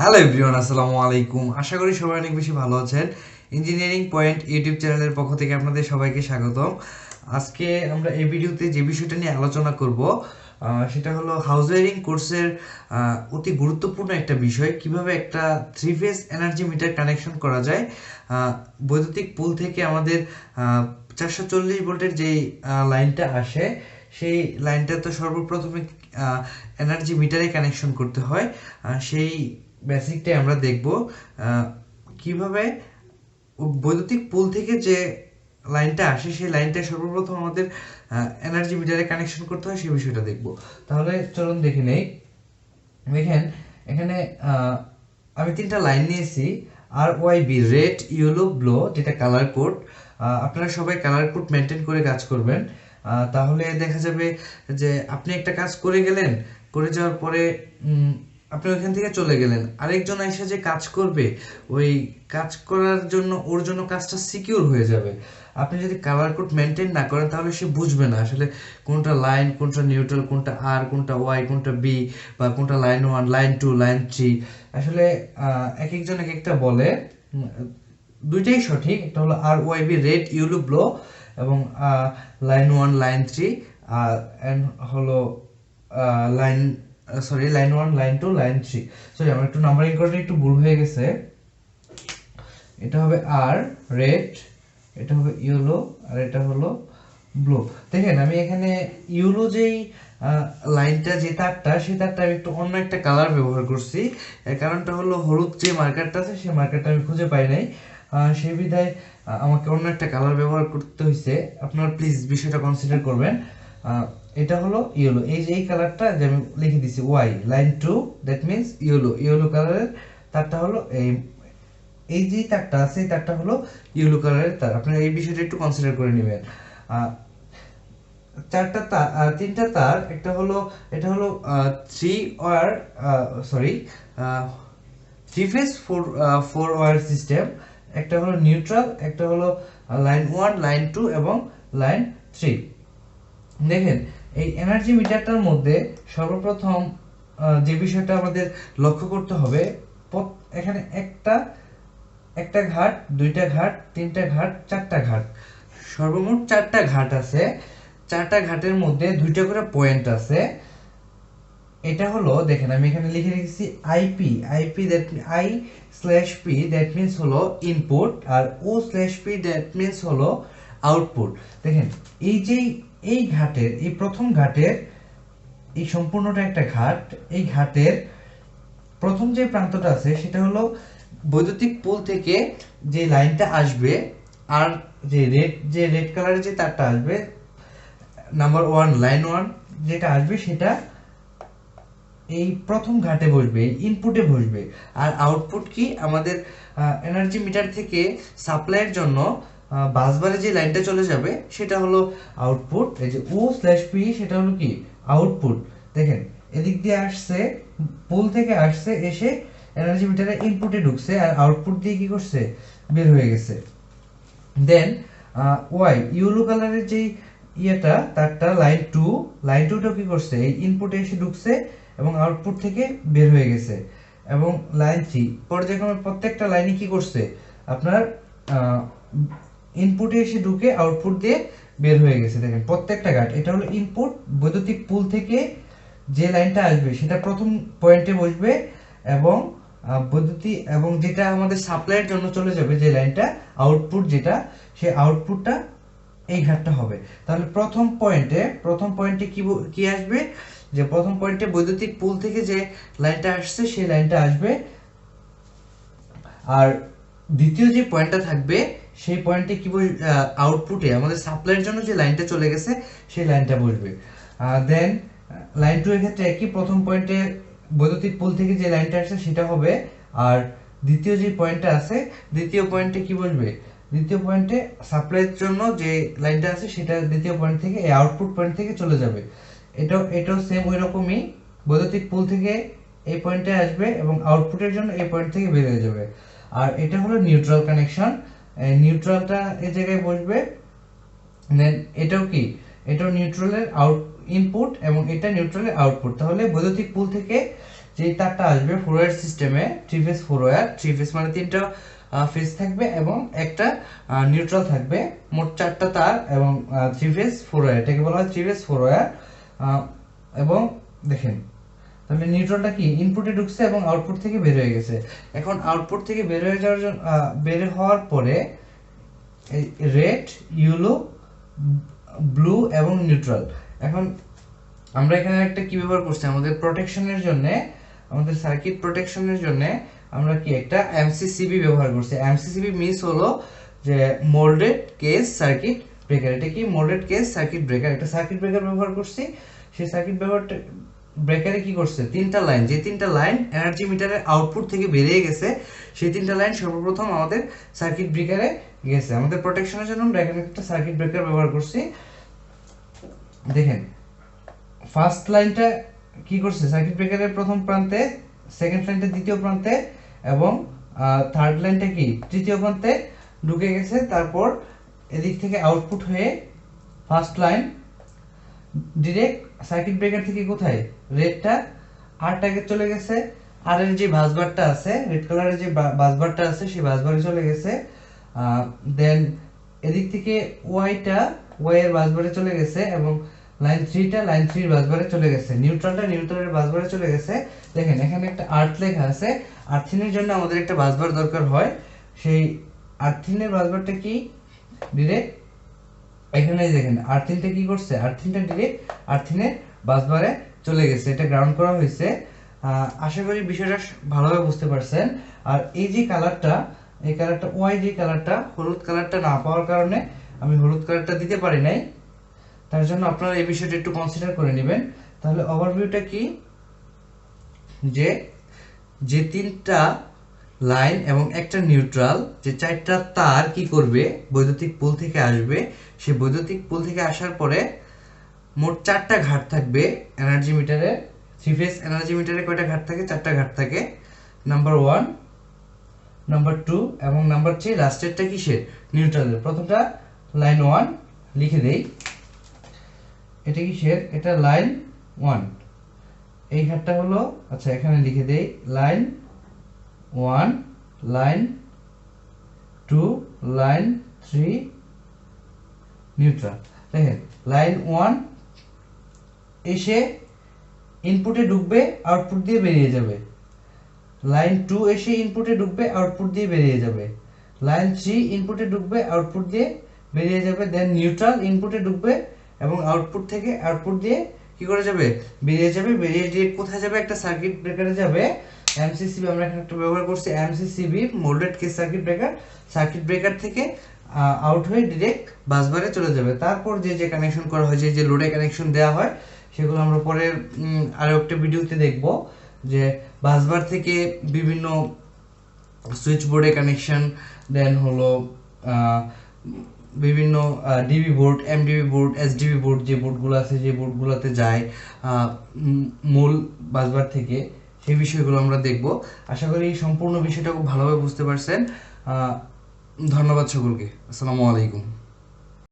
Hello everyone, আসসালামু আলাইকুম। আশা করি সবাই অনেক বেশি ভালো আছেন। ইঞ্জিনিয়ারিং পয়েন্ট ইউটিউব চ্যানেলের পক্ষ থেকে আপনাদের সবাইকে স্বাগতম। আজকে আমরা এই ভিডিওতে যে বিষয়টা নিয়ে আলোচনা করব সেটা হলো হাউস ওয়্যারিং কোর্সের অতি গুরুত্বপূর্ণ একটা বিষয়, কিভাবে একটা three phase energy meter connection করা যায়। বৈদ্যুতিক পুল থেকে আমাদের 440 ভোল্টের যেই লাইনটা আসে, সেই লাইনটা তো সর্বপ্রথমে এনার্জি মিটারে কানেকশন করতে হয়। সেই বেসিকটাই আমরা দেখব, কিভাবে বৈদ্যুতিক পুল থেকে যে লাইনটা আসে সেই লাইনটা সর্বপ্রথম আমাদের এনার্জি মিটারে কানেকশন করতে হয়, সেই বিষয়টা দেখব। তাহলে চলুন দেখে নেই। দেখেন এখানে আমি তিনটা লাইন নিয়েছি, R Y B, red, yellow, blue, যেটা কালার কোড। আপনারা সবাই কালার কোড মেনটেন করে কাজ করবেন। তাহলে দেখা যাবে যে আপনি একটা কাজ করে গেলেন, করে যাওয়ার পরে আপনি ওইখান থেকে চলে গেলেন, আরেকজন এসে যে কাজ করবে, ওই কাজ করার জন্য ওর জন্য কাজটা সিকিউর হয়ে যাবে। আপনি যদি কালার কোড মেনটেন না করেন তাহলে সে বুঝবে না আসলে কোনটা লাইন, কোনটা নিউট্রাল, কোনটা আর, কোনটা ওয়াই, কোনটা বি, বা কোনটা লাইন 1, লাইন 2, লাইন 3। আসলে এক একজন এক একটা বলে। দুইটাই সঠিক, একটা হলো R Y B, red, yellow, blue, এবং লাইন 1, লাইন 3, এন্ড হলো line, sorry, line 1, line 2, line 3। Sorry, আমার একটু নাম্বারিং করতে একটু ভুল হয়ে গেছে। এটা হবে আর রেড, এটা হবে ইয়েলো, আর এটা হলো ব্লু। দেখেন আমি এখানে ইয়েলো যেই লাইনটা, যে তারটা, সেই তারটা আমি একটু অন্য একটা কালার ব্যবহার করছি। এর কারণটা হলো হলুদ যে মার্কারটা আছে সেই মার্কারটা আমি খুঁজে পাই নাই। সেই বিধায় আমাকে অন্য একটা কালার ব্যবহার করতে হয়েছে। আপনারা প্লিজ বিষয়টা কনসিডার করবেন। এটা হলো ইয়েলো, এই যে এই কালারটা যে আমি লিখে দিছি Y, line 2, that means yellow. Yellow কালারের তারটা হলো এই, এই যে তারটা আছে এই তারটা হলো ইয়েলো কালারের তার। আপনারা এই বিষয়টা একটু কনসিডার করে নেবেন। চারটা তার, তিনটা তার, একটা হলো, এটা হলো three wire, sorry, three phase four wire system. একটা হলো নিউট্রাল, একটা হলো লাইন 1, লাইন 2 এবং লাইন 3। দেখেন এই এনার্জি মিটারটার মধ্যে সর্বপ্রথম যে বিষয়টা আমাদের লক্ষ্য করতে হবে, এখানে একটা একটা ঘাট, দুইটা ঘাট, তিনটা ঘাট, চারটা ঘাট, সর্বমোট চারটা ঘাট আছে। চারটা ঘাটের মধ্যে দুইটা করে পয়েন্ট আছে। এটা হলো, দেখেন আমি এখানে লিখে রেখেছি IP. IP that I slash P that means হলো ইনপুট, আর O slash P that means হলো আউটপুট। দেখেন এই যে এই ঘাটের, এই প্রথম ঘাটের, এই সম্পূর্ণটা একটা ঘাট। এই ঘাটের প্রথম যে প্রান্তটা আছে সেটা হলো বৈদ্যুতিক পোল থেকে যে লাইনটা আসবে, আর যে রেড কালারের যে তারটা আসবে, নাম্বার 1, লাইন 1 যেটা আসবে সেটা এই প্রথম ঘাটে বসবে, ইনপুটে বসবে। আর আউটপুট কি, আমাদের এনার্জি মিটার থেকে সাপ্লাইয়ের জন্য বাসবারে যে লাইনটা চলে যাবে সেটা হলো আউটপুট। এই যে ও স্ল্যাশ পি সেটা হলো কি, আউটপুট। দেখেন এদিক দিয়ে আসছে, পোল থেকে আসছে, এসে এনার্জি মিটারে ইনপুটে ঢুকছে, আর আউটপুট দিয়ে কি করছে, বের হয়ে গেছে। দেন ওয়াই, ইয়েলো কালারের যে ইয়েটা তারটা, লাইন 2, লাইন 2টা কি করছে, এই ইনপুটে এসে ঢুকছে এবং আউটপুট থেকে বের হয়ে গেছে। এবং লাইন 3 পর্যায়ক্রমে প্রত্যেকটা লাইনই কি করছে, আপনার ইনপুটে এসে ঢুকে আউটপুট দিয়ে বের হয়ে গেছে। দেখেন প্রত্যেকটা ঘাট, এটা হলো ইনপুট। বৈদ্যুতিক পুল থেকে যে লাইনটা আসবে সেটা প্রথম পয়েন্টে বসবে, এবং বৈদ্যুতিক, এবং যেটা আমাদের সাপ্লাইয়ের জন্য চলে যাবে যে লাইনটা, আউটপুট যেটা, সেই আউটপুটটা এই ঘাটটা হবে। তাহলে প্রথম পয়েন্টে কি আসবে, যে প্রথম পয়েন্টে বৈদ্যুতিক পুল থেকে যে লাইনটা আসছে সেই লাইনটা আসবে, আর দ্বিতীয় যে পয়েন্টটা থাকবে সেই পয়েন্টে কি আউটপুটে আমাদের সাপ্লাইয়ের জন্য যে লাইনটা চলে গেছে সেই লাইনটা বসবে। দেন লাইন 2 এর ক্ষেত্রে একই, প্রথম পয়েন্টে বৈদ্যুতিক পুল থেকে যে লাইনটা আসছে সেটা হবে, আর দ্বিতীয় যে পয়েন্টটা আছে, দ্বিতীয় পয়েন্টে কি বসবে, দ্বিতীয় পয়েন্টে সাপ্লাইয়ের জন্য যে লাইনটা আছে সেটা দ্বিতীয় পয়েন্ট থেকে এই আউটপুট পয়েন্ট থেকে চলে যাবে। এটাও সেম ওই রকমই, বৈদ্যুতিক পুল থেকে এই পয়েন্টে আসবে এবং আউটপুটের জন্য এই পয়েন্ট থেকে বের হয়ে যাবে। আর এটা হলো নিউট্রাল কানেকশন, নিউট্রালটা এই জায়গায় বসবে। দেন এটাও কি, এটাও নিউট্রালের ইনপুট এবং এটা নিউট্রালের আউটপুট। তাহলে বৈদ্যুতিক পুল থেকে যে তারটা আসবে 4 ওয়্যার সিস্টেমে, 3 ফেজ 4 ওয়্যার, 3 ফেজ মানে তিনটা ফেজ থাকবে এবং একটা নিউট্রাল থাকবে, মোট 4টা তার এবং 3 ফেজ 4 ওয়্যার, এটাকে বলা হয় 3 ফেজ 4 ওয়্যার। এবং দেখেন তাহলে নিউট্রালটা কি ইনপুটে ঢুকছে এবং আউটপুট থেকে বের হয়ে গেছে। এখন আউটপুট থেকে বের হয়ে যাওয়ার জন্য বের হওয়ার পরে রেড, ইয়েলো, ব্লু এবং নিউট্রাল। এখন আমরা এখানে একটা কি ব্যবহার করছি, আমাদের প্রোটেকশনের জন্য, আমাদের সার্কিট প্রোটেকশনের জন্য আমরা কি একটা এমসিসিবি ব্যবহার করছি। এমসিসিবি মিনস হলো যে মোল্ডেড কেস সার্কিট ব্রেকার। এটা কি মোল্ডেড কেস সার্কিট ব্রেকার, একটা সার্কিট ব্রেকার ব্যবহার করছি। সেই সার্কিট ব্রেকারে কি করছে, তিনটা লাইন, যে তিনটা লাইন এনার্জি মিটারের আউটপুট থেকে বেরিয়ে গেছে, সেই তিনটা লাইন সর্বপ্রথম আমাদের সার্কিট ব্রেকারে গেছে। আমাদের প্রোটেকশনের জন্য আমরা এখানে একটা সার্কিট ব্রেকার ব্যবহার করছি। দেখেন ফার্স্ট লাইনটা কি করছে, সার্কিট ব্রেকারের প্রথম প্রান্তে, সেকেন্ড লাইনটা দ্বিতীয় প্রান্তে এবং থার্ড লাইনটা কি তৃতীয় প্রান্তে ঢুকে গেছে। তারপর এদিক থেকে আউটপুট হয়ে first line direct circuit breaker থেকে কোথায়, রেডটা আরটাকে চলে গেছে, আর এর যে বাসবারটা আছে, রেড কালারের যে বাসবারটা আছে সেই বাসবারে চলে গেছে। দেন এদিক থেকে ওয়াইটা ওয়াই এর বাসবারে চলে গেছে এবং লাইন 3টা লাইন 3 এর বাসবারে চলে গেছে, নিউট্রালটা নিউট্রালের বাসবারে চলে গেছে। দেখেন এখানে একটা আর্থ লেখা আছে, আর্থিনের জন্য আমাদের একটা বাসবার দরকার হয়। সেই আর্থিনের বাসবারটা কি ডিরেক্ট এখানে দেখেন আর্থিনটা কি করছে, আর্থিনটা ডিরেক্ট আর্থিনের বাসবারে চলে গেছে, এটা গ্রাউন্ড করা হয়েছে। আশা করি বিষয়টা ভালোভাবে বুঝতে পারছেন। আর এই যে কালারটা, এই কালারটা ওয়াই যে কালারটা, হলুদ কালারটা না পাওয়ার কারণে আমি হলুদ কালারটা দিতে পারি নাই, তার জন্য আপনারা এই বিষয়টা একটু কনসিডার করে নেবেন। তাহলে ওভারভিউটা কি, যে যে তিনটা লাইন এবং একটা নিউট্রাল, যে চারটা তার কি করবে, বৈদ্যুতিক পোল থেকে আসবে, সেই বৈদ্যুতিক পোল থেকে আসার পরে মোট 4টা ঘাট থাকবে এনার্জি মিটারে। 3 ফেজ এনার্জি মিটারে কয়টা ঘাট থাকে, 4টা ঘাট থাকে, নাম্বার 1, নাম্বার 2 এবং নাম্বার 3, লাস্টেরটা কিসের, নিউট্রালের। প্রথমটা লাইন 1 লিখে দেই, এটা কিসের, এটা লাইন 1, এই ঘাটটা হলো, আচ্ছা এখানে লিখে দেই লাইন 1, লাইন 2, লাইন 3 নিউট্রাল। দেখেন লাইন 1 এসে ইনপুটে ঢুকবে, আউটপুট দিয়ে বেরিয়ে যাবে। লাইন 2 এসে ইনপুটে ঢুকবে, আউটপুট দিয়ে বেরিয়ে যাবে। লাইন 3 ইনপুটে ঢুকবে, আউটপুট দিয়ে বেরিয়ে যাবে। দেন নিউট্রাল ইনপুটে ঢুকবে এবং আউটপুট থেকে আউটপুট দিয়ে কি করে যাবে, বেরিয়ে যাবে। বেরিয়ে গিয়ে কোথায় যাবে, একটা সার্কিট ব্রেকারে যাবে। এমসিসিবি আমরা এখানে একটা ব্যবহার করছি, MCCB moulded case circuit breaker. Circuit breaker থেকে আউট হয়ে ডিরেক্ট বাসবারে চলে যাবে। তারপর যে যে কানেকশন করা হয়, যে লোডে কানেকশন দেওয়া হয়, সেগুলো আমরা পরের আরো একটা ভিডিওতে দেখব, যে বাসবার থেকে বিভিন্ন সুইচ বোর্ডে কানেকশন, দেন হলো বিভিন্ন DB board, MDB board, SDB board, যে বোর্ডগুলো আছে, যে বোর্ডগুলোতে যায় মূল বাসবার থেকে, সেই বিষয়গুলো আমরা দেখব। আশা করি এই সম্পূর্ণ বিষয়টা খুব ভালোভাবে বুঝতে পারছেন। ধন্যবাদ সকলকে। আসসালামু আলাইকুম।